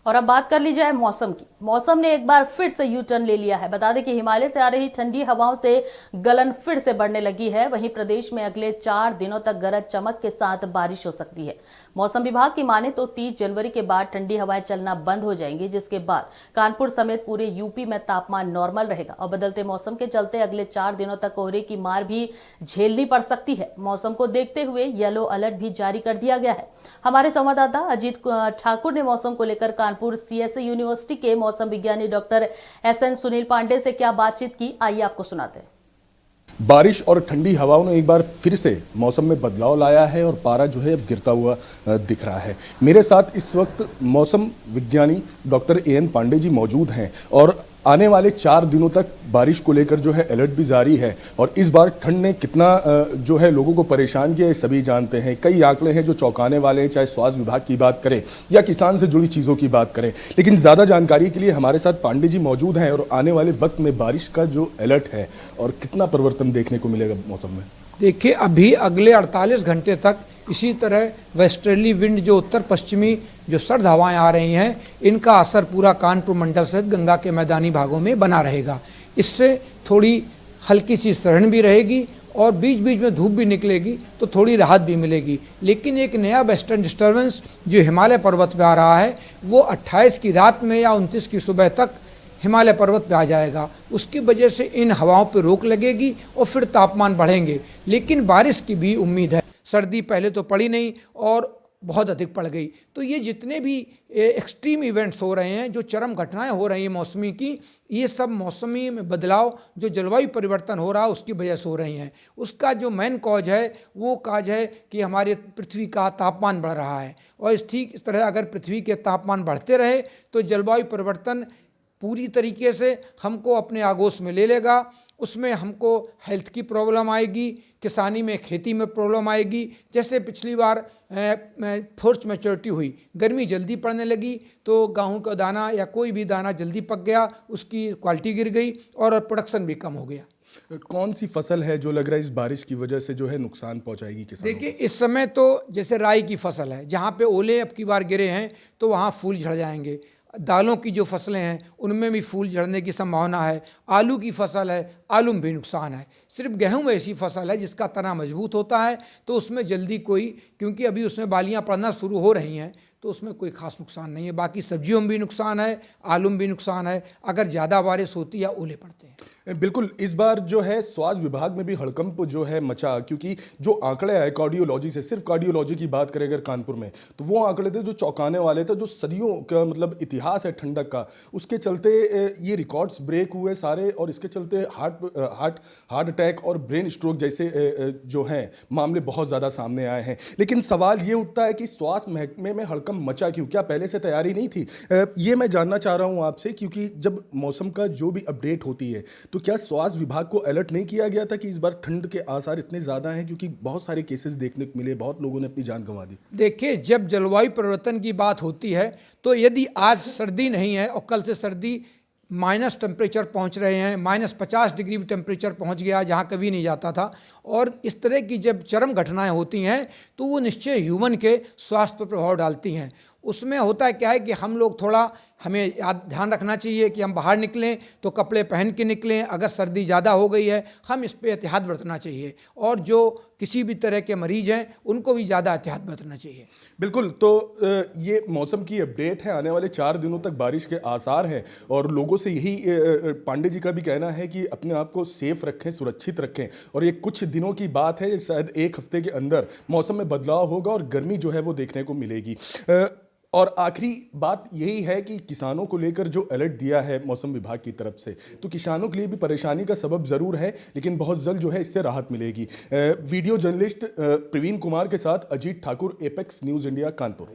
और अब बात कर ली जाए मौसम की। मौसम ने एक बार फिर से यू टर्न ले लिया है। बता दें कि हिमालय से आ रही ठंडी हवाओं से गलन फिर से बढ़ने लगी है। वहीं प्रदेश में अगले 4 दिनों तक गरज चमक के साथ बारिश हो सकती है। मौसम विभाग की माने तो 30 जनवरी के बाद ठंडी हवाएं चलना बंद हो जाएंगी, जिसके बाद कानपुर समेत पूरे यूपी में तापमान नॉर्मल रहेगा और बदलते मौसम के चलते अगले 4 दिनों तक कोहरे की मार भी झेलनी पड़ सकती है। मौसम को देखते हुए येलो अलर्ट भी जारी कर दिया गया है। हमारे संवाददाता अजीत ठाकुर ने मौसम को लेकर कानपुर सीएसए यूनिवर्सिटी के मौसम विज्ञानी डॉक्टर एसएन सुनील पांडे से क्या बातचीत की, आइए आपको सुनाते हैं। बारिश और ठंडी हवाओं ने एक बार फिर से मौसम में बदलाव लाया है और पारा जो है अब गिरता हुआ दिख रहा है। मेरे साथ इस वक्त मौसम विज्ञानी डॉक्टर एएन पांडे जी मौजूद हैं और आने वाले 4 दिनों तक बारिश को लेकर जो है अलर्ट भी जारी है। और इस बार ठंड ने कितना जो है लोगों को परेशान किया, ये सभी जानते हैं। कई आंकड़े हैं जो चौंकाने वाले हैं, चाहे स्वास्थ्य विभाग की बात करें या किसान से जुड़ी चीज़ों की बात करें। लेकिन ज़्यादा जानकारी के लिए हमारे साथ पांडे जी मौजूद हैं और आने वाले वक्त में बारिश का जो अलर्ट है और कितना परिवर्तन देखने को मिलेगा मौसम में। देखिए, अभी अगले 48 घंटे तक इसी तरह वेस्टर्ली विंड जो उत्तर पश्चिमी जो सर्द हवाएं आ रही हैं, इनका असर पूरा कानपुर मंडल सहित गंगा के मैदानी भागों में बना रहेगा। इससे थोड़ी हल्की सी सहन भी रहेगी और बीच बीच में धूप भी निकलेगी तो थोड़ी राहत भी मिलेगी। लेकिन एक नया वेस्टर्न डिस्टर्बेंस जो हिमालय पर्वत पे आ रहा है, वो 28 की रात में या 29 की सुबह तक हिमालय पर्वत पे आ जाएगा। उसकी वजह से इन हवाओं पे रोक लगेगी और फिर तापमान बढ़ेंगे। लेकिन बारिश की भी उम्मीद है। सर्दी पहले तो पड़ी नहीं और बहुत अधिक पड़ गई। तो ये जितने भी एक्सट्रीम इवेंट्स हो रहे हैं, जो चरम घटनाएं हो रही हैं मौसमी की, ये सब मौसमी में बदलाव जो जलवायु परिवर्तन हो रहा है उसकी वजह से हो रही हैं। उसका जो मेन कॉज है वो काज है कि हमारे पृथ्वी का तापमान बढ़ रहा है। और ठीक इस तरह अगर पृथ्वी के तापमान बढ़ते रहे तो जलवायु परिवर्तन पूरी तरीके से हमको अपने आगोश में ले लेगा। उसमें हमको हेल्थ की प्रॉब्लम आएगी, किसानी में खेती में प्रॉब्लम आएगी। जैसे पिछली बार फोर्स मैच्योरिटी हुई, गर्मी जल्दी पड़ने लगी तो गेहूं का दाना या कोई भी दाना जल्दी पक गया, उसकी क्वालिटी गिर गई और प्रोडक्शन भी कम हो गया। कौन सी फसल है जो लग रहा है इस बारिश की वजह से जो है नुकसान पहुंचाएगी किसानों को? देखिए, इस समय तो जैसे राई की फसल है, जहाँ पे ओले अब की बार गिरे हैं तो वहाँ फूल झड़ जाएंगे। दालों की जो फसलें हैं उनमें भी फूल झड़ने की संभावना है। आलू की फसल है, आलू में भी नुकसान है। सिर्फ गेहूं में ऐसी फसल है जिसका तना मजबूत होता है तो उसमें जल्दी कोई, क्योंकि अभी उसमें बालियां पड़ना शुरू हो रही हैं तो उसमें कोई खास नुकसान नहीं है। बाकी सब्जियों में भी नुकसान है, आलू में भी नुकसान है अगर ज़्यादा बारिश होती है या ओले पड़ते हैं। बिल्कुल, इस बार जो है स्वास्थ्य विभाग में भी हड़कंप जो है मचा, क्योंकि जो आंकड़े आए कार्डियोलॉजी से, सिर्फ कार्डियोलॉजी की बात करें अगर कानपुर में, तो वो आंकड़े थे जो चौंकाने वाले थे। जो सदियों का मतलब इतिहास है ठंडक का, उसके चलते ये रिकॉर्ड्स ब्रेक हुए सारे और इसके चलते हार्ट अटैक और ब्रेन स्ट्रोक जैसे जो हैं मामले बहुत ज़्यादा सामने आए हैं। लेकिन सवाल ये उठता है कि स्वास्थ्य महकमे में हड़कंप मचा क्यों? क्या पहले से तैयारी नहीं थी? ये मैं जानना चाह रहा हूँ आपसे, क्योंकि जब मौसम का जो भी अपडेट होती है तो क्या स्वास्थ्य विभाग को अलर्ट नहीं किया गया था कि इस बार ठंड के आसार इतने ज़्यादा हैं? क्योंकि बहुत सारे केसेस देखने को मिले, बहुत लोगों ने अपनी जान गंवा दी। देखिए, जब जलवायु परिवर्तन की बात होती है तो यदि आज सर्दी नहीं है और कल से सर्दी माइनस टेम्परेचर पहुंच रहे हैं, -50 डिग्री टेम्परेचर पहुंच गया जहां कभी नहीं जाता था, और इस तरह की जब चरम घटनाएं होती हैं तो वो निश्चय ह्यूमन के स्वास्थ्य पर प्रभाव डालती हैं। उसमें होता है क्या है कि हम लोग थोड़ा, हमें ध्यान रखना चाहिए कि हम बाहर निकलें तो कपड़े पहन के निकलें। अगर सर्दी ज़्यादा हो गई है हम इस पर एहतियात बरतना चाहिए, और जो किसी भी तरह के मरीज हैं उनको भी ज़्यादा एहतियात बरतना चाहिए। बिल्कुल, तो ये मौसम की अपडेट है। आने वाले 4 दिनों तक बारिश के आसार हैं और लोगों से यही पांडे जी का भी कहना है कि अपने आप को सेफ रखें, सुरक्षित रखें। और ये कुछ दिनों की बात है, शायद 1 हफ्ते के अंदर मौसम में बदलाव होगा और गर्मी जो है वो देखने को मिलेगी। और आखिरी बात यही है कि किसानों को लेकर जो अलर्ट दिया है मौसम विभाग की तरफ से, तो किसानों के लिए भी परेशानी का सबब ज़रूर है, लेकिन बहुत जल्द जो है इससे राहत मिलेगी। वीडियो जर्नलिस्ट प्रवीण कुमार के साथ Ajit Thakur, apex news India, Kanpur.